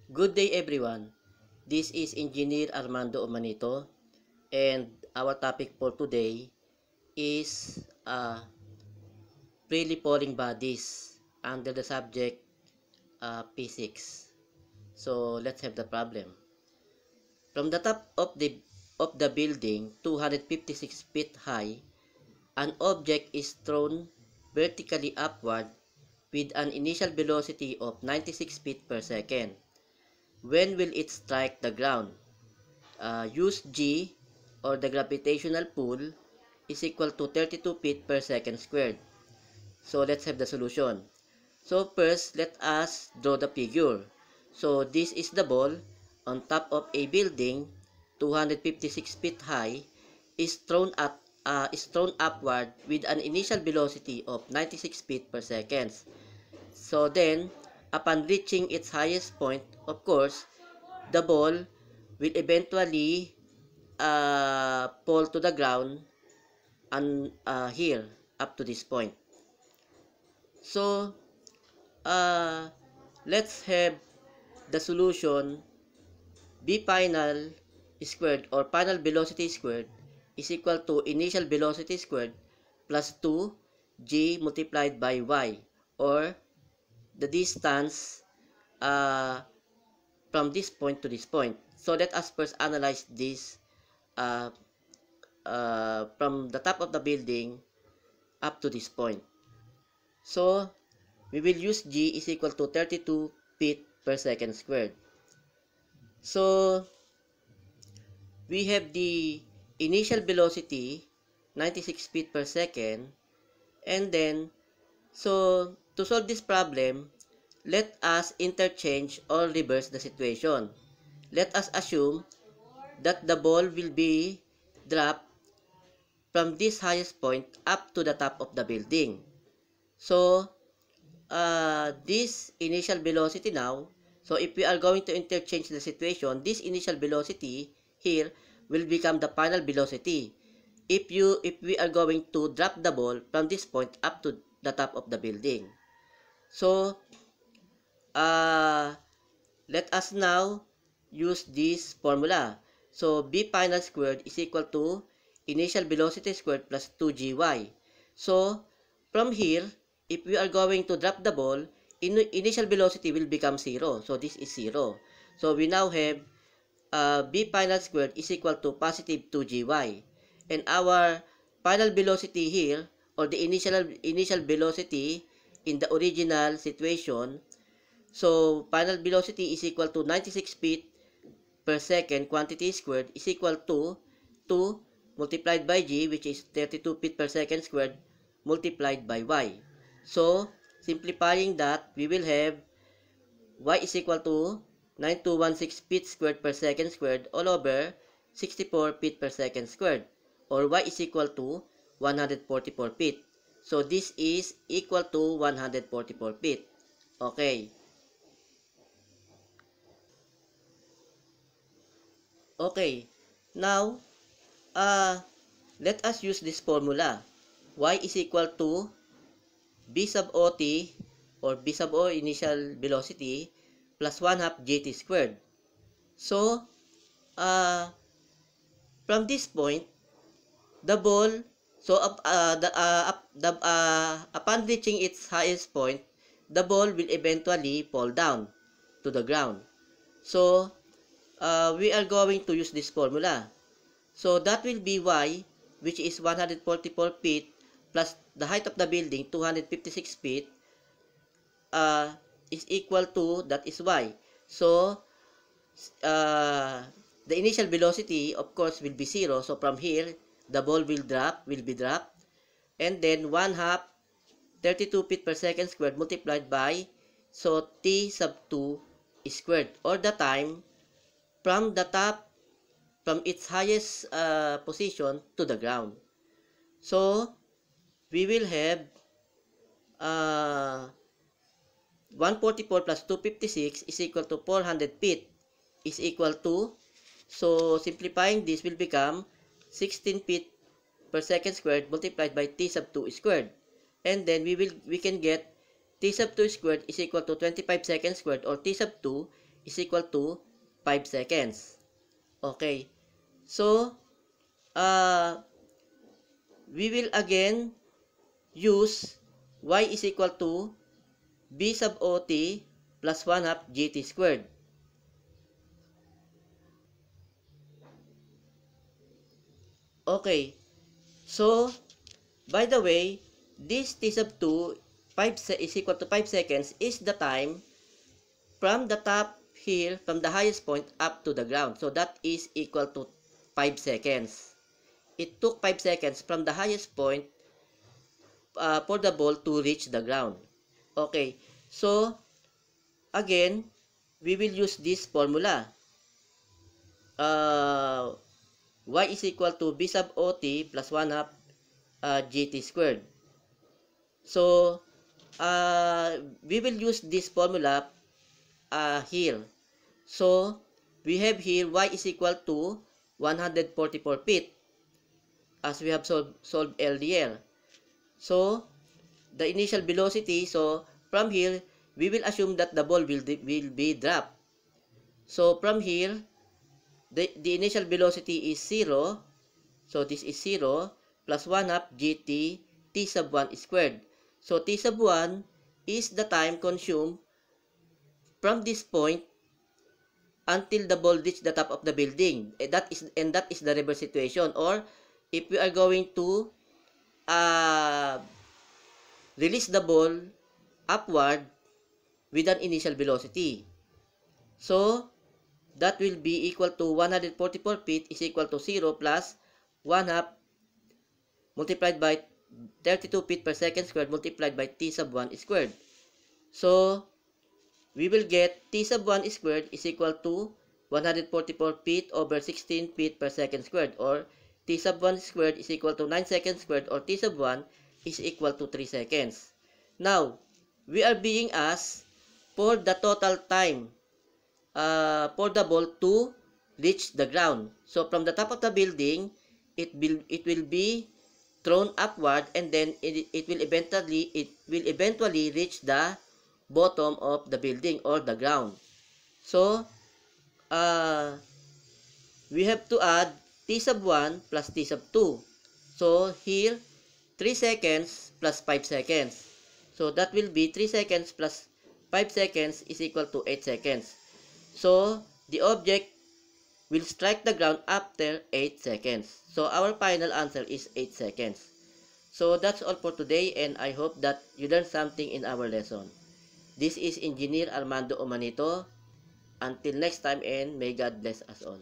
Good day everyone. This is Engineer Armando Omanito and our topic for today is freely falling bodies under the subject physics. So let's have the problem. From the top of the building 256 feet high, an object is thrown vertically upward with an initial velocity of 96 feet per second. When will it strike the ground? Use G or the gravitational pull is equal to 32 feet per second squared. So let's have the solution. So first, let us draw the figure. So this is the ball on top of a building 256 feet high is thrown upward with an initial velocity of 96 feet per second. So then, upon reaching its highest point, of course, the ball will eventually fall to the ground and here up to this point. So uh, let's have the solution. B final squared or final velocity squared is equal to initial velocity squared plus 2 g multiplied by y, or the distance uh, from this point to this point. So let us first analyze this uh, from the top of the building up to this point. So we will use G is equal to 32 feet per second squared. So we have the initial velocity 96 feet per second, and then so to solve this problem, let us interchange or reverse the situation. Let us assume that the ball will be dropped from this highest point up to the top of the building. So this initial velocity now, so if we are going to interchange the situation, this initial velocity here will become the final velocity if we are going to drop the ball from this point up to the top of the building. So let us now use this formula. So B final squared is equal to initial velocity squared plus 2gy. So from here, if we are going to drop the ball, initial velocity will become 0. So this is 0. So we now have B final squared is equal to positive 2gy. And our final velocity here, or the initial velocity in the original situation, so final velocity is equal to 96 feet per second quantity squared is equal to 2 multiplied by g, which is 32 feet per second squared, multiplied by y. So simplifying that, we will have y is equal to 9216 feet squared per second squared all over 64 feet per second squared, or y is equal to 144 feet. So this is equal to 144 feet. Okay. Okay. Now, let us use this formula. Y is equal to B sub OT, or B sub O initial velocity, plus 1 half GT squared. So, from this point, the ball, so upon reaching its highest point, the ball will eventually fall down to the ground. So, we are going to use this formula. So that will be y, which is 144 feet, plus the height of the building, 256 feet, is equal to, that is y. So, the initial velocity, of course, will be 0. So from here, the ball will be dropped. And then 1 half 32 feet per second squared multiplied by, so t sub 2 squared, or the time from the top, from its highest position to the ground. So, we will have 144 plus 256 is equal to 400 feet is equal to, so simplifying this will become 16 feet per second squared multiplied by t sub 2 squared. And then we can get t sub 2 squared is equal to 25 seconds squared, or t sub 2 is equal to 5 seconds. Okay. So, we will again use y is equal to b sub ot plus 1 half gt squared. Okay. So, by the way, this t sub 2 is equal to 5 seconds is the time from the top here, from the highest point up to the ground. So, that is equal to 5 seconds. It took 5 seconds from the highest point for the ball to reach the ground. Okay. So, again, we will use this formula. Y is equal to b sub ot plus 1 half gt squared. So, we will use this formula here. So, we have here y is equal to 144 feet as we have solved earlier. So, the initial velocity, so from here, we will assume that the ball will be dropped. So, from here, the initial velocity is 0. So, this is 0 plus 1 half gt t sub 1 squared. So, t sub 1 is the time consumed from this point until the ball reaches the top of the building. That is the reverse situation. Or, if we are going to release the ball upward with an initial velocity. So, that will be equal to 144 feet is equal to 0 plus 1 half multiplied by 32 feet per second squared multiplied by t sub 1 squared. So, we will get t sub 1 squared is equal to 144 feet over 16 feet per second squared, or t sub 1 squared is equal to 9 seconds squared, or t sub 1 is equal to 3 seconds. Now, we are being asked for the total time for the ball to reach the ground. So, from the top of the building, it will be thrown upward, and then it will eventually reach the bottom of the building or the ground. So, we have to add t sub 1 plus t sub 2. So, here, 3 seconds plus 5 seconds. So, that will be 3 seconds plus 5 seconds is equal to 8 seconds. So, the object will strike the ground after 8 seconds. So, our final answer is 8 seconds. So, that's all for today, and I hope that you learned something in our lesson. This is Engineer Armando Omanito. Until next time, and may God bless us all.